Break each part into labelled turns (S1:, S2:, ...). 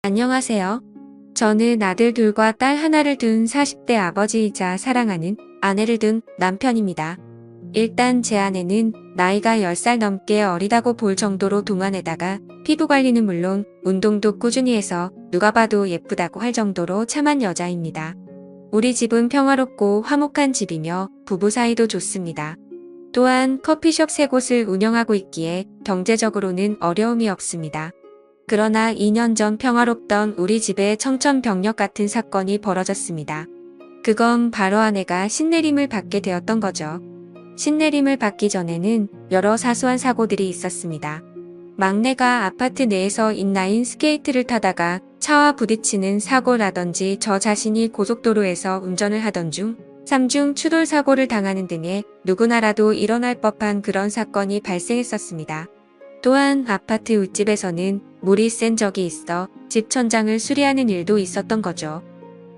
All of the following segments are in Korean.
S1: 안녕하세요. 저는 아들 둘과 딸 하나를 둔 40대 아버지이자 사랑하는 아내를 둔 남편입니다. 일단 제 아내는 나이가 10살 넘게 어리다고 볼 정도로 동안에다가 피부 관리는 물론 운동도 꾸준히 해서 누가 봐도 예쁘다고 할 정도로 참한 여자입니다. 우리 집은 평화롭고 화목한 집이며 부부 사이도 좋습니다. 또한 커피숍 3곳을 운영하고 있기에 경제적으로는 어려움이 없습니다. 그러나 2년 전 평화롭던 우리 집에 청천벽력 같은 사건이 벌어졌습니다. 그건 바로 아내가 신내림을 받게 되었던 거죠. 신내림을 받기 전에는 여러 사소한 사고들이 있었습니다. 막내가 아파트 내에서 인라인 스케이트를 타다가 차와 부딪히는 사고라든지 저 자신이 고속도로에서 운전을 하던 중 3중 추돌 사고를 당하는 등의 누구나라도 일어날 법한 그런 사건이 발생했었습니다. 또한 아파트 윗집에서는 물이 센 적이 있어 집 천장을 수리하는 일도 있었던 거죠.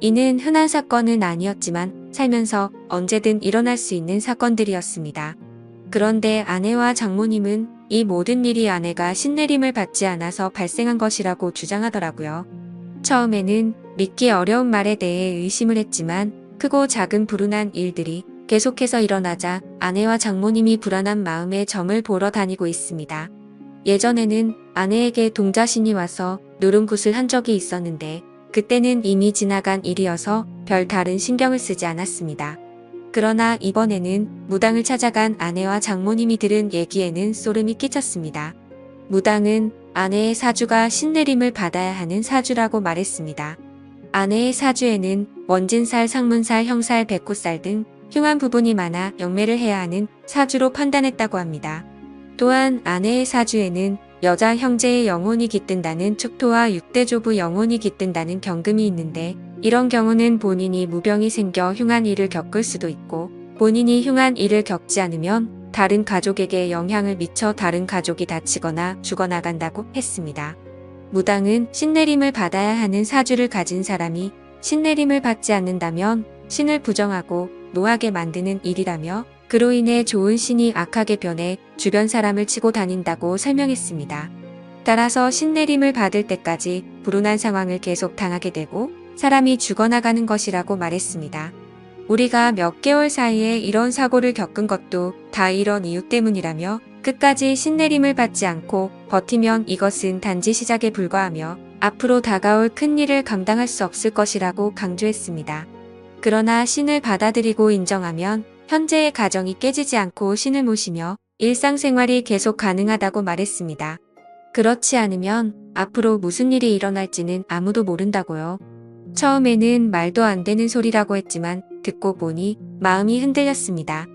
S1: 이는 흔한 사건은 아니었지만 살면서 언제든 일어날 수 있는 사건들이었습니다. 그런데 아내와 장모님은 이 모든 일이 아내가 신내림을 받지 않아서 발생한 것이라고 주장하더라고요. 처음에는 믿기 어려운 말에 대해 의심을 했지만 크고 작은 불운한 일들이 계속해서 일어나자 아내와 장모님이 불안한 마음에 점을 보러 다니고 있습니다. 예전에는 아내에게 동자신이 와서 누름굿을 한 적이 있었는데 그때는 이미 지나간 일이어서 별 다른 신경을 쓰지 않았습니다. 그러나 이번에는 무당을 찾아간 아내와 장모님이 들은 얘기에는 소름이 끼쳤습니다. 무당은 아내의 사주가 신내림을 받아야 하는 사주라고 말했습니다. 아내의 사주에는 원진살, 상문살, 형살, 백호살 등 흉한 부분이 많아 영매를 해야 하는 사주로 판단했다고 합니다. 또한 아내의 사주에는 여자 형제의 영혼이 깃든다는 축토와 6대조부 영혼이 깃든다는 경금이 있는데 이런 경우는 본인이 무병이 생겨 흉한 일을 겪을 수도 있고 본인이 흉한 일을 겪지 않으면 다른 가족에게 영향을 미쳐 다른 가족이 다치거나 죽어나간다고 했습니다. 무당은 신내림을 받아야 하는 사주를 가진 사람이 신내림을 받지 않는다면 신을 부정하고 노하게 만드는 일이라며 그로 인해 좋은 신이 악하게 변해 주변 사람을 치고 다닌다고 설명했습니다. 따라서 신내림을 받을 때까지 불운한 상황을 계속 당하게 되고 사람이 죽어나가는 것이라고 말했습니다. 우리가 몇 개월 사이에 이런 사고를 겪은 것도 다 이런 이유 때문이라며 끝까지 신내림을 받지 않고 버티면 이것은 단지 시작에 불과하며 앞으로 다가올 큰 일을 감당할 수 없을 것이라고 강조했습니다. 그러나 신을 받아들이고 인정하면 현재의 가정이 깨지지 않고 신을 모시며 일상생활이 계속 가능하다고 말했습니다. 그렇지 않으면 앞으로 무슨 일이 일어날지는 아무도 모른다고요. 처음에는 말도 안 되는 소리라고 했지만 듣고 보니 마음이 흔들렸습니다.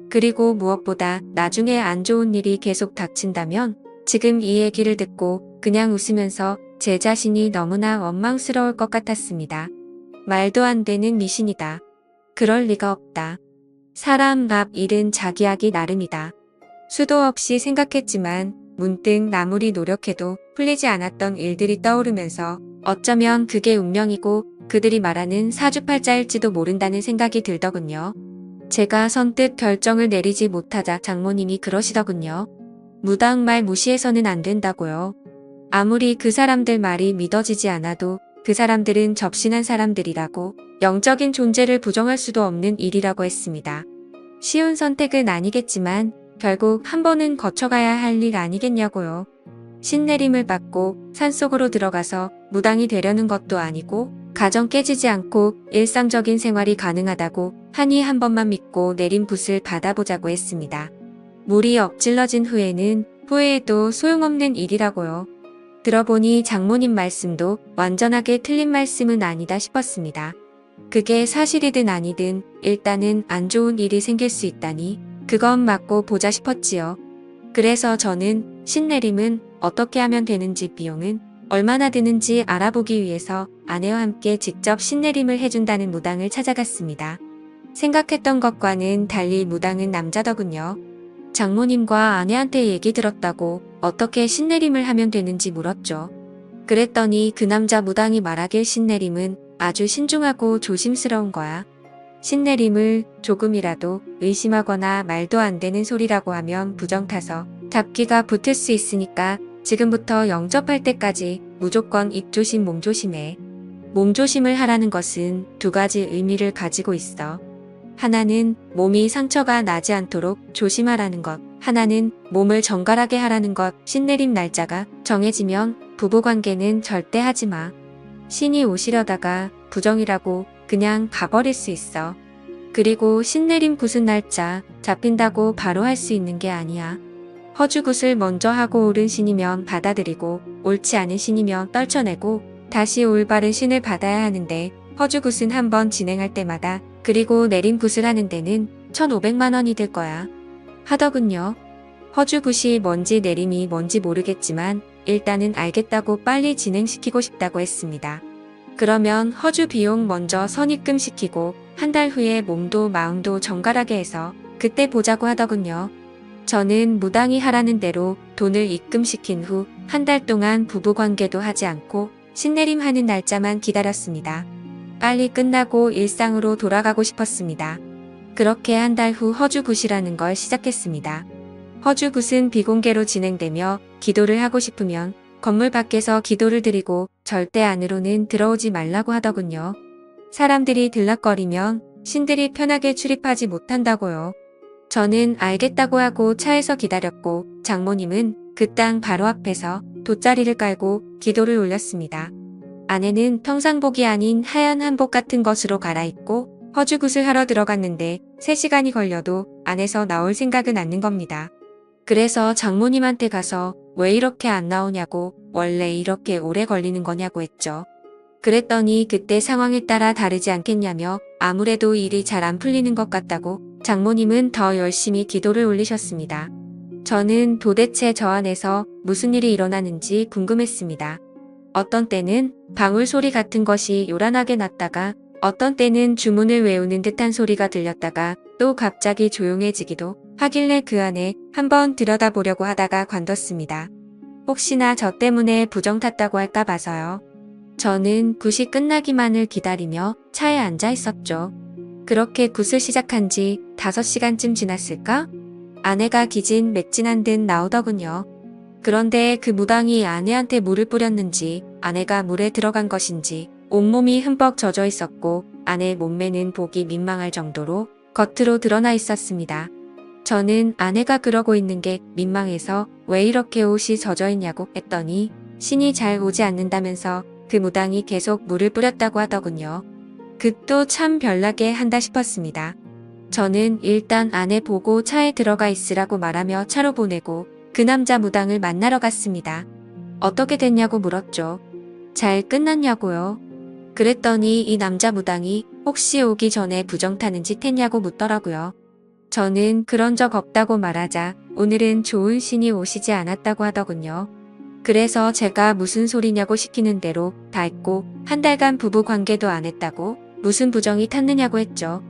S1: 그리고 무엇보다 나중에 안 좋은 일이 계속 닥친다면 지금 이 얘기를 듣고 그냥 웃으면서 제 자신이 너무나 원망스러울 것 같았습니다. 말도 안 되는 미신이다. 그럴 리가 없다. 사람 앞 일은 자기 하기 나름이다. 수도 없이 생각했지만 문득 아무리 노력해도 풀리지 않았던 일들이 떠오르면서 어쩌면 그게 운명이고 그들이 말하는 사주팔자일지도 모른다는 생각이 들더군요. 제가 선뜻 결정을 내리지 못하자 장모님이 그러시더군요. 무당 말 무시해서는 안 된다고요. 아무리 그 사람들 말이 믿어지지 않아도 그 사람들은 접신한 사람들이라고 영적인 존재를 부정할 수도 없는 일이라고 했습니다. 쉬운 선택은 아니겠지만 결국 한 번은 거쳐가야 할 일 아니겠냐고요. 신내림을 받고 산속으로 들어가서 무당이 되려는 것도 아니고 가정 깨지지 않고 일상적인 생활이 가능하다고 하니 한 번만 믿고 내린 붓을 받아보자고 했습니다. 물이 엎질러진 후에는 후회해도 소용없는 일이라고요. 들어보니 장모님 말씀도 완전하게 틀린 말씀은 아니다 싶었습니다. 그게 사실이든 아니든 일단은 안 좋은 일이 생길 수 있다니 그건 맞고 보자 싶었지요. 그래서 저는 신내림은 어떻게 하면 되는지 비용은 얼마나 드는지 알아보기 위해서 아내와 함께 직접 신내림을 해준다는 무당을 찾아갔습니다. 생각했던 것과는 달리 무당은 남자더군요. 장모님과 아내한테 얘기 들었다고 어떻게 신내림을 하면 되는지 물었죠. 그랬더니 그 남자 무당이 말하길 신내림은 아주 신중하고 조심스러운 거야. 신내림을 조금이라도 의심하거나 말도 안 되는 소리라고 하면 부정 타서 잡기가 붙을 수 있으니까 지금부터 영접할 때까지 무조건 입 조심, 몸 조심해. 몸 조심을 하라는 것은 두 가지 의미를 가지고 있어. 하나는 몸이 상처가 나지 않도록 조심하라는 것. 하나는 몸을 정갈하게 하라는 것. 신내림 날짜가 정해지면 부부관계는 절대 하지 마. 신이 오시려다가 부정이라고 그냥 가버릴 수 있어. 그리고 신내림 굿은 날짜 잡힌다고 바로 할 수 있는 게 아니야. 허주굿을 먼저 하고 옳은 신이면 받아들이고 옳지 않은 신이면 떨쳐내고 다시 올바른 신을 받아야 하는데 허주굿은 한번 진행할 때마다 그리고 내림 굿을 하는 데는 1,500만 원이 들 거야. 하더군요. 허주굿이 뭔지 내림이 뭔지 모르겠지만 일단은 알겠다고 빨리 진행시키고 싶다고 했습니다. 그러면 허주 비용 먼저 선입금시키고 한 달 후에 몸도 마음도 정갈하게 해서 그때 보자고 하더군요. 저는 무당이 하라는 대로 돈을 입금시킨 후 한 달 동안 부부관계도 하지 않고 신내림 하는 날짜만 기다렸습니다. 빨리 끝나고 일상으로 돌아가고 싶었습니다. 그렇게 한 달 후 허주굿이라는 걸 시작했습니다. 허주굿은 비공개로 진행되며 기도를 하고 싶으면 건물 밖에서 기도를 드리고 절대 안으로는 들어오지 말라고 하더군요. 사람들이 들락거리면 신들이 편하게 출입하지 못한다고요. 저는 알겠다고 하고 차에서 기다렸고 장모님은 그 땅 바로 앞에서 돗자리를 깔고 기도를 올렸습니다. 아내는 평상복이 아닌 하얀 한복 같은 것으로 갈아입고 허주굿을 하러 들어갔는데 3시간이 걸려도 안에서 나올 생각은 않는 겁니다. 그래서 장모님한테 가서 왜 이렇게 안 나오냐고 원래 이렇게 오래 걸리는 거냐고 했죠. 그랬더니 그때 상황에 따라 다르지 않겠냐며 아무래도 일이 잘 안 풀리는 것 같다고 장모님은 더 열심히 기도를 올리셨습니다. 저는 도대체 저 안에서 무슨 일이 일어나는지 궁금했습니다. 어떤 때는 방울 소리 같은 것이 요란하게 났다가 어떤 때는 주문을 외우는 듯한 소리가 들렸다가 또 갑자기 조용해지기도 하길래 그 안에 한번 들여다보려고 하다가 관뒀습니다. 혹시나 저 때문에 부정 탔다고 할까 봐서요. 저는 굿이 끝나기만을 기다리며 차에 앉아 있었죠. 그렇게 굿을 시작한 지 5시간쯤 지났을까? 아내가 기진 맥진한 듯 나오더군요. 그런데 그 무당이 아내한테 물을 뿌렸는지 아내가 물에 들어간 것인지 온몸이 흠뻑 젖어 있었고 아내의 몸매는 보기 민망할 정도로 겉으로 드러나 있었습니다. 저는 아내가 그러고 있는 게 민망해서 왜 이렇게 옷이 젖어 있냐고 했더니 신이 잘 오지 않는다면서 그 무당이 계속 물을 뿌렸다고 하더군요. 그도 참 별나게 한다 싶었습니다. 저는 일단 아내 보고 차에 들어가 있으라고 말하며 차로 보내고 그 남자 무당을 만나러 갔습니다. 어떻게 됐냐고 물었죠. 잘 끝났냐고요. 그랬더니 이 남자 무당이 혹시 오기 전에 부정 타는 짓 했냐고 묻더라고요. 저는 그런 적 없다고 말하자 오늘은 좋은 신이 오시지 않았다고 하더군요. 그래서 제가 무슨 소리냐고 시키는 대로 다 했고 한 달간 부부 관계도 안 했다고 무슨 부정이 탔느냐고 했죠.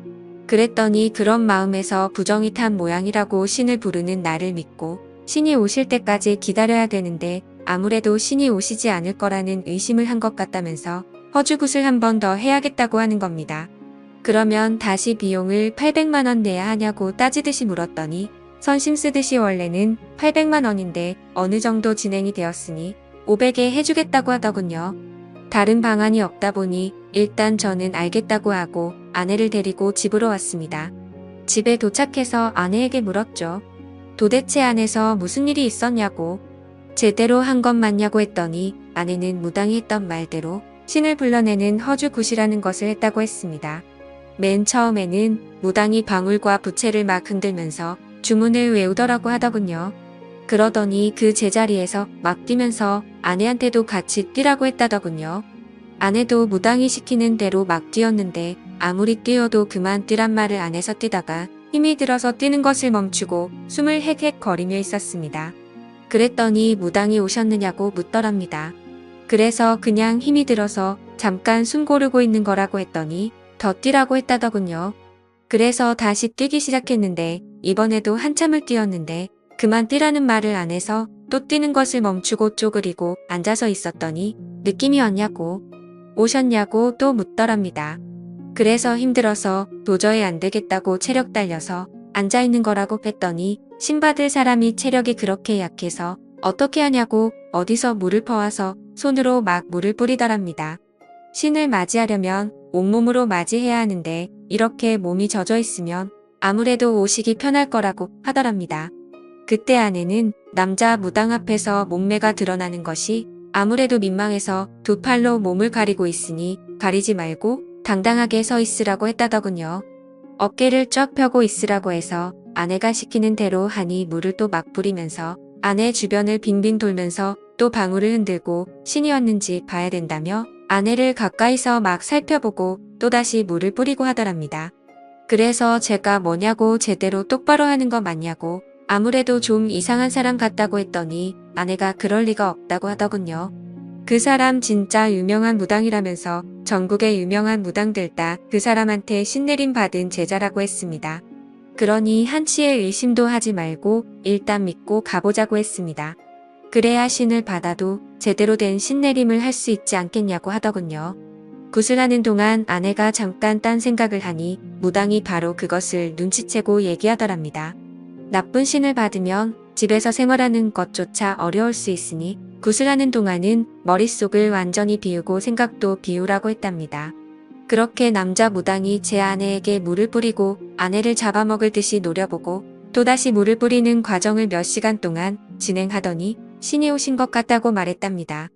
S1: 그랬더니 그런 마음에서 부정이 탄 모양이라고 신을 부르는 나를 믿고 신이 오실 때까지 기다려야 되는데 아무래도 신이 오시지 않을 거라는 의심을 한 것 같다면서 허주굿을 한 번 더 해야겠다고 하는 겁니다. 그러면 다시 비용을 800만 원 내야 하냐고 따지듯이 물었더니 선심 쓰듯이 원래는 800만 원인데 어느 정도 진행이 되었으니 500에 해주겠다고 하더군요. 다른 방안이 없다 보니 일단 저는 알겠다고 하고 아내를 데리고 집으로 왔습니다. 집에 도착해서 아내에게 물었죠. 도대체 안에서 무슨 일이 있었냐고. 제대로 한 것 맞냐고 했더니 아내는 무당이 했던 말대로 신을 불러내는 허주굿이라는 것을 했다고 했습니다. 맨 처음에는 무당이 방울과 부채를 막 흔들면서 주문을 외우더라고 하더군요. 그러더니 그 제자리에서 막 뛰면서 아내한테도 같이 뛰라고 했다더군요. 아내도 무당이 시키는 대로 막 뛰었는데 아무리 뛰어도 그만 뛰란 말을 안 해서 뛰다가 힘이 들어서 뛰는 것을 멈추고 숨을 헥헥 거리며 있었습니다. 그랬더니 무당이 오셨느냐고 묻더랍니다. 그래서 그냥 힘이 들어서 잠깐 숨 고르고 있는 거라고 했더니 더 뛰라고 했다더군요. 그래서 다시 뛰기 시작했는데 이번에도 한참을 뛰었는데 그만 뛰라는 말을 안 해서 또 뛰는 것을 멈추고 쪼그리고 앉아서 있었더니 느낌이 왔냐고 오셨냐고 또 묻더랍니다. 그래서 힘들어서 도저히 안 되겠다고 체력 딸려서 앉아있는 거라고 했더니 신받을 사람이 체력이 그렇게 약해서 어떻게 하냐고 어디서 물을 퍼와서 손으로 막 물을 뿌리더랍니다. 신을 맞이하려면 온몸으로 맞이해야 하는데 이렇게 몸이 젖어 있으면 아무래도 오시기 편할 거라고 하더랍니다. 그때 아내는 남자 무당 앞에서 몸매가 드러나는 것이 아무래도 민망해서 두 팔로 몸을 가리고 있으니 가리지 말고 당당하게 서 있으라고 했다더군요. 어깨를 쫙 펴고 있으라고 해서 아내가 시키는 대로 하니 물을 또 막 뿌리면서 아내 주변을 빙빙 돌면서 또 방울을 흔들고 신이 왔는지 봐야 된다며 아내를 가까이서 막 살펴보고 또다시 물을 뿌리고 하더랍니다. 그래서 제가 뭐냐고 제대로 똑바로 하는 거 맞냐고 아무래도 좀 이상한 사람 같다고 했더니 아내가 그럴 리가 없다고 하더군요. 그 사람 진짜 유명한 무당이라면서 전국의 유명한 무당들 다 그 사람한테 신내림 받은 제자라고 했습니다. 그러니 한치의 의심도 하지 말고 일단 믿고 가보자고 했습니다. 그래야 신을 받아도 제대로 된 신내림을 할 수 있지 않겠냐고 하더군요. 구슬하는 동안 아내가 잠깐 딴 생각을 하니 무당이 바로 그것을 눈치채고 얘기하더랍니다. 나쁜 신을 받으면 집에서 생활하는 것조차 어려울 수 있으니 구슬하는 동안은 머릿속을 완전히 비우고 생각도 비우라고 했답니다. 그렇게 남자 무당이 제 아내에게 물을 뿌리고 아내를 잡아먹을 듯이 노려보고 또다시 물을 뿌리는 과정을 몇 시간 동안 진행하더니 신이 오신 것 같다고 말했답니다.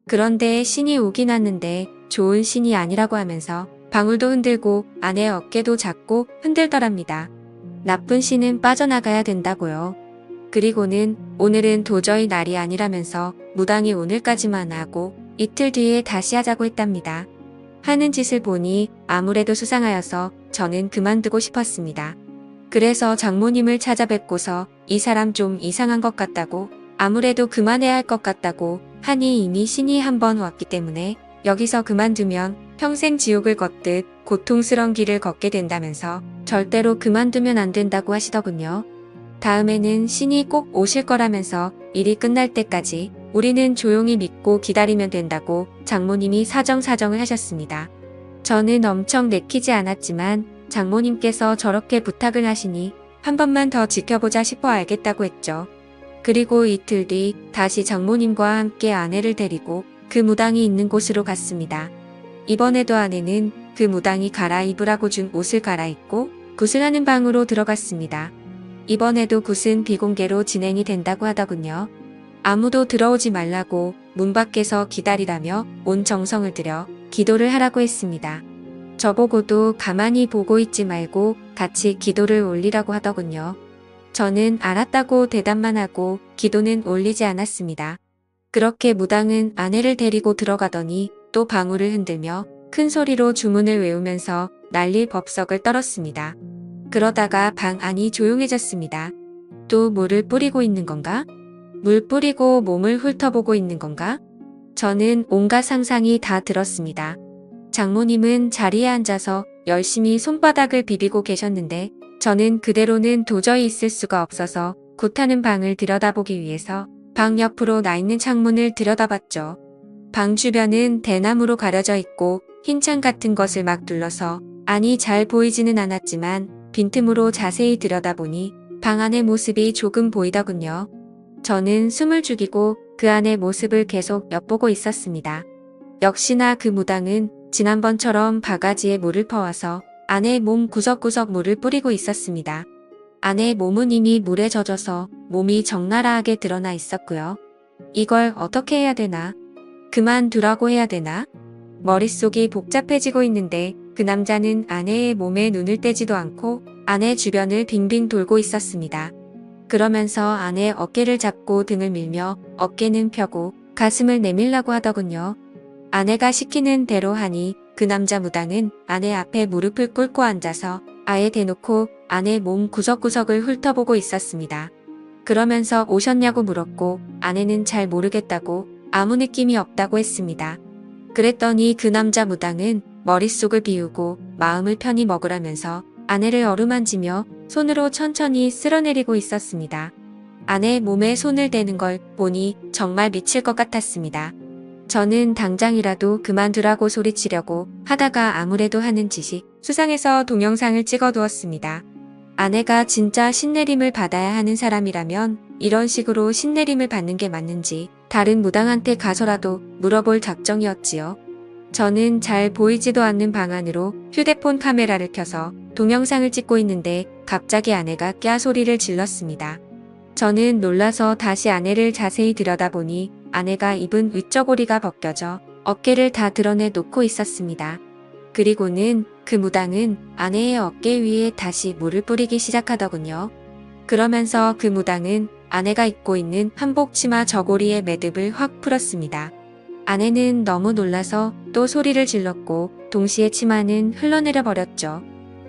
S1: 그런데 신이 오긴 왔는데 좋은 신이 아니라고 하면서 방울도 흔들고 아내 어깨도 잡고 흔들더랍니다. 나쁜 신은 빠져나가야 된다고요. 그리고는 오늘은 도저히 날이 아니라면서 무당이 오늘까지만 하고 이틀 뒤에 다시 하자고 했답니다. 하는 짓을 보니 아무래도 수상하여서 저는 그만두고 싶었습니다. 그래서 장모님을 찾아뵙고서 이 사람 좀 이상한 것 같다고 아무래도 그만해야 할 것 같다고 하니 이미 신이 한 번 왔기 때문에 여기서 그만두면 평생 지옥을 걷듯 고통스러운 길을 걷게 된다면서 절대로 그만두면 안 된다고 하시더군요. 다음에는 신이 꼭 오실 거라면서 일이 끝날 때까지 우리는 조용히 믿고 기다리면 된다고 장모님이 사정사정을 하셨습니다. 저는 엄청 내키지 않았지만 장모님께서 저렇게 부탁을 하시니 한 번만 더 지켜보자 싶어 알겠다고 했죠. 그리고 이틀 뒤 다시 장모님과 함께 아내를 데리고 그 무당이 있는 곳으로 갔습니다. 이번에도 아내는 그 무당이 갈아입으라고 준 옷을 갈아입고 구슬하는 방으로 들어갔습니다. 이번에도 굿은 비공개로 진행이 된다고 하더군요. 아무도 들어오지 말라고 문 밖에서 기다리라며 온 정성을 들여 기도를 하라고 했습니다. 저보고도 가만히 보고 있지 말고 같이 기도를 올리라고 하더군요. 저는 알았다고 대답만 하고 기도는 올리지 않았습니다. 그렇게 무당은 아내를 데리고 들어가더니 또 방울을 흔들며 큰 소리로 주문을 외우면서 난리 법석을 떨었습니다. 그러다가 방 안이 조용해졌습니다. 또 물을 뿌리고 있는 건가? 물 뿌리고 몸을 훑어보고 있는 건가? 저는 온갖 상상이 다 들었습니다. 장모님은 자리에 앉아서 열심히 손바닥을 비비고 계셨는데 저는 그대로는 도저히 있을 수가 없어서 굿하는 방을 들여다보기 위해서 방 옆으로 나 있는 창문을 들여다봤죠. 방 주변은 대나무로 가려져 있고 흰 창 같은 것을 막 둘러서 안이 잘 보이지는 않았지만 빈틈으로 자세히 들여다보니 방 안의 모습이 조금 보이더군요. 저는 숨을 죽이고 그 안의 모습을 계속 엿보고 있었습니다. 역시나 그 무당은 지난번처럼 바가지에 물을 퍼와서 아내의 몸 구석구석 물을 뿌리고 있었습니다. 아내의 몸은 이미 물에 젖어서 몸이 적나라하게 드러나 있었고요. 이걸 어떻게 해야 되나? 그만두라고 해야 되나? 머릿속이 복잡해지고 있는데 그 남자는 아내의 몸에 눈을 떼지도 않고 아내 주변을 빙빙 돌고 있었습니다. 그러면서 아내의 어깨를 잡고 등을 밀며 어깨는 펴고 가슴을 내밀라고 하더군요. 아내가 시키는 대로 하니 그 남자 무당은 아내 앞에 무릎을 꿇고 앉아서 아예 대놓고 아내의 몸 구석구석을 훑어보고 있었습니다. 그러면서 오셨냐고 물었고 아내는 잘 모르겠다고 아무 느낌이 없다고 했습니다. 그랬더니 그 남자 무당은 머릿속을 비우고 마음을 편히 먹으라면서 아내를 어루만지며 손으로 천천히 쓸어내리고 있었습니다. 아내의 몸에 손을 대는 걸 보니 정말 미칠 것 같았습니다. 저는 당장이라도 그만두라고 소리치려고 하다가 아무래도 하는 짓이 수상해서 동영상을 찍어두었습니다. 아내가 진짜 신내림을 받아야 하는 사람이라면 이런 식으로 신내림을 받는 게 맞는지 다른 무당한테 가서라도 물어볼 작정이었지요. 저는 잘 보이지도 않는 방 안으로 휴대폰 카메라를 켜서 동영상을 찍고 있는데 갑자기 아내가 꺄 소리를 질렀습니다. 저는 놀라서 다시 아내를 자세히 들여다보니 아내가 입은 윗저고리가 벗겨져 어깨를 다 드러내 놓고 있었습니다. 그리고는 그 무당은 아내의 어깨 위에 다시 물을 뿌리기 시작하더군요. 그러면서 그 무당은 아내가 입고 있는 한복 치마 저고리의 매듭을 확 풀었습니다. 아내는 너무 놀라서 또 소리를 질렀고 동시에 치마는 흘러내려 버렸죠.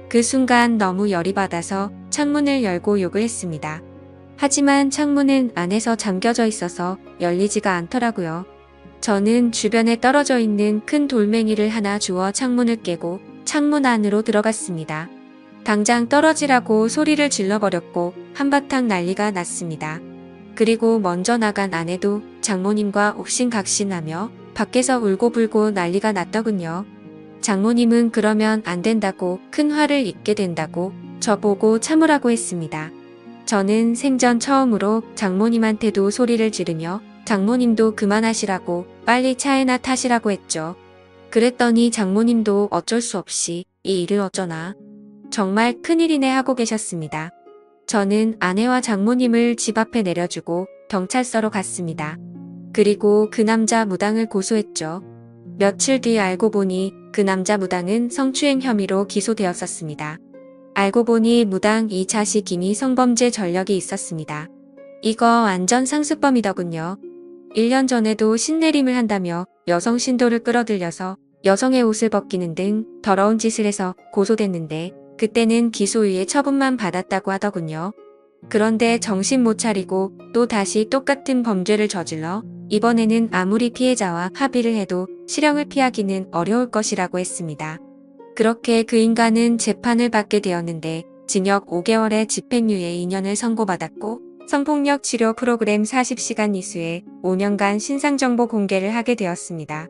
S1: 그 순간 너무 열이 받아서 창문을 열고 욕을 했습니다. 하지만 창문은 안에서 잠겨져 있어서 열리지가 않더라고요. 저는 주변에 떨어져 있는 큰 돌멩이를 하나 주워 창문을 깨고 창문 안으로 들어갔습니다. 당장 떨어지라고 소리를 질러버렸고 한바탕 난리가 났습니다. 그리고 먼저 나간 아내도 장모님과 옥신각신하며 밖에서 울고불고 난리가 났더군요. 장모님은 그러면 안 된다고 큰 화를 입게 된다고 저보고 참으라고 했습니다. 저는 생전 처음으로 장모님한테도 소리를 지르며 장모님도 그만하시라고 빨리 차에나 타시라고 했죠. 그랬더니 장모님도 어쩔 수 없이 이 일을 어쩌나 정말 큰일이네 하고 계셨습니다. 저는 아내와 장모님을 집 앞에 내려주고 경찰서로 갔습니다. 그리고 그 남자 무당을 고소했죠. 며칠 뒤 알고 보니 그 남자 무당은 성추행 혐의로 기소되었었습니다. 알고 보니 무당 이 자식 이미 성범죄 전력이 있었습니다. 이거 완전 상습범이더군요. 1년 전에도 신내림을 한다며 여성 신도를 끌어들여서 여성의 옷을 벗기는 등 더러운 짓을 해서 고소됐는데 그때는 기소유예 처분만 받았다고 하더군요. 그런데 정신 못 차리고 또 다시 똑같은 범죄를 저질러 이번에는 아무리 피해자와 합의를 해도 실형을 피하기는 어려울 것이라고 했습니다. 그렇게 그 인간은 재판을 받게 되었는데 징역 5개월에 집행유예 2년을 선고받았고 성폭력 치료 프로그램 40시간 이수에 5년간 신상정보 공개를 하게 되었습니다.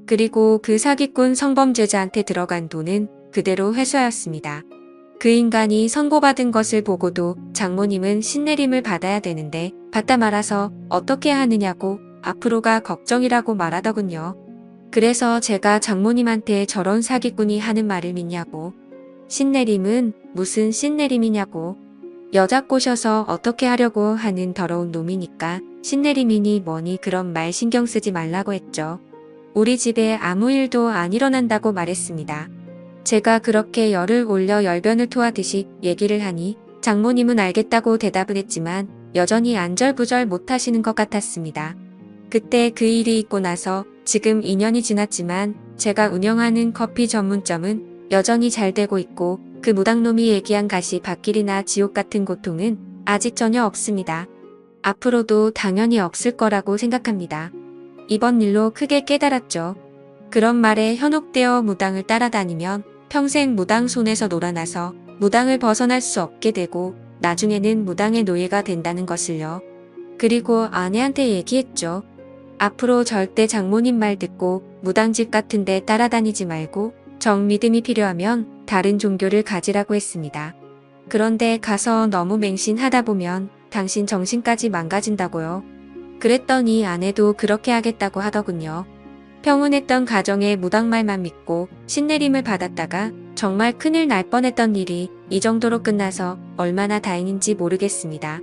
S1: 그리고 그 사기꾼 성범죄자한테 들어간 돈은 그대로 회수하였습니다. 그 인간이 선고받은 것을 보고도 장모님은 신내림을 받아야 되는데 받다 말아서 어떻게 하느냐고 앞으로가 걱정이라고 말하더군요. 그래서 제가 장모님한테 저런 사기꾼이 하는 말을 믿냐고. 신내림은 무슨 신내림이냐고. 여자 꼬셔서 어떻게 하려고 하는 더러운 놈이니까 신내림이니 뭐니 그런 말 신경 쓰지 말라고 했죠. 우리 집에 아무 일도 안 일어난다고 말했습니다. 제가 그렇게 열을 올려 열변을 토하듯이 얘기를 하니 장모님은 알겠다고 대답을 했지만 여전히 안절부절 못하시는 것 같았습니다. 그때 그 일이 있고 나서 지금 2년이 지났지만 제가 운영하는 커피 전문점은 여전히 잘 되고 있고 그 무당놈이 얘기한 가시밭길이나 지옥 같은 고통은 아직 전혀 없습니다. 앞으로도 당연히 없을 거라고 생각합니다. 이번 일로 크게 깨달았죠. 그런 말에 현혹되어 무당을 따라다니면 평생 무당 손에서 놀아나서 무당을 벗어날 수 없게 되고 나중에는 무당의 노예가 된다는 것을요. 그리고 아내한테 얘기했죠. 앞으로 절대 장모님 말 듣고 무당집 같은 데 따라다니지 말고 정 믿음이 필요하면 다른 종교를 가지라고 했습니다. 그런데 가서 너무 맹신하다 보면 당신 정신까지 망가진다고요. 그랬더니 아내도 그렇게 하겠다고 하더군요. 평온했던 가정의 무당말만 믿고 신내림을 받았다가 정말 큰일 날 뻔했던 일이 이 정도로 끝나서 얼마나 다행인지 모르겠습니다.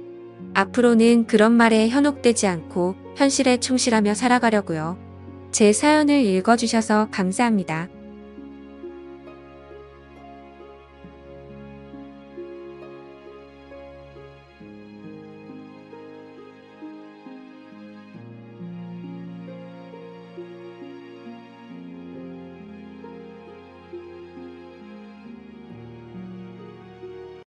S1: 앞으로는 그런 말에 현혹되지 않고 현실에 충실하며 살아가려고요. 제 사연을 읽어주셔서 감사합니다.